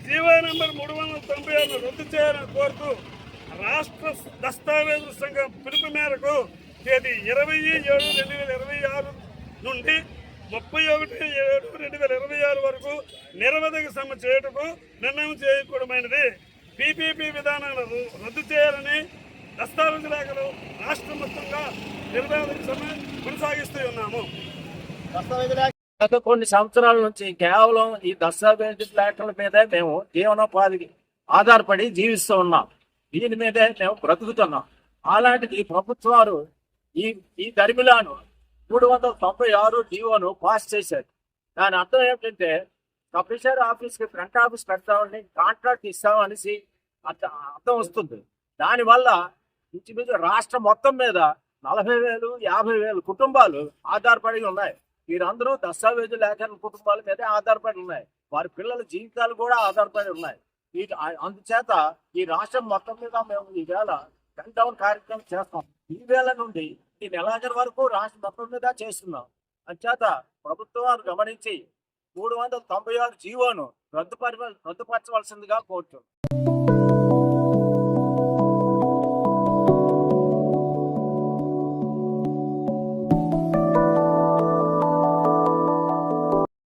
GO number 396 రద్దు చేయాలని కోరుతూ రాష్ట్ర దస్తావేజుల సంఘం పిలుపు మేరకు తేదీ 20/7/2026 నుండి 31/7/2026 వరకు నిరవధిక సమ్మె చేయుటకు నిర్ణయం చేయకూడమైనది. పీపీపీ విధానాలను రద్దు చేయాలని దస్తావేజు లేఖలు రాష్ట్ర మొత్తంగా నిరవధిక సమ్మె కొనసాగిస్తూ ఉన్నాము. గత కొన్ని సంవత్సరాల నుంచి కేవలం ఈ దస్తావేజు లేఖల మీదే మేము జీవనోపాధికి ఆధారపడి జీవిస్తూ ఉన్నాం. దీని మీదే మేము బ్రతుకుతున్నాం. అలాంటిది ప్రభుత్వాలు ఈ దరిమిలాను 396 జీవోను పాస్ చేశారు. దాని అర్థం ఏమిటంటే కమిషనర్ ఆఫీస్కి ఫ్రంట్ ఆఫీస్ పెడతామని కాంట్రాక్ట్ ఇస్తామనేసి అర్థం వస్తుంది. దానివల్ల ఇంచుమించు రాష్ట్రం మొత్తం మీద 40,000 50,000 కుటుంబాలు ఆధారపడి ఉన్నాయి. వీరందరూ దస్తావేజు లేఖల కుటుంబాల మీదే ఆధారపడి ఉన్నాయి. వారి పిల్లల జీవితాలు కూడా ఆధారపడి ఉన్నాయి. అందుచేత ఈ రాష్ట్రం మొత్తం మీద మేము ఈవేళ కట్ డౌన్ కార్యక్రమం చేస్తాం. ఈ వేళ నుండి ఈ నెలాఖరు వరకు రాష్ట్రం మొత్తం మీద చేస్తున్నాం. అందుచేత ప్రభుత్వాలు గమనించి 396 జీవోను రద్దుపరచవలసిందిగా కోరుతున్నాం.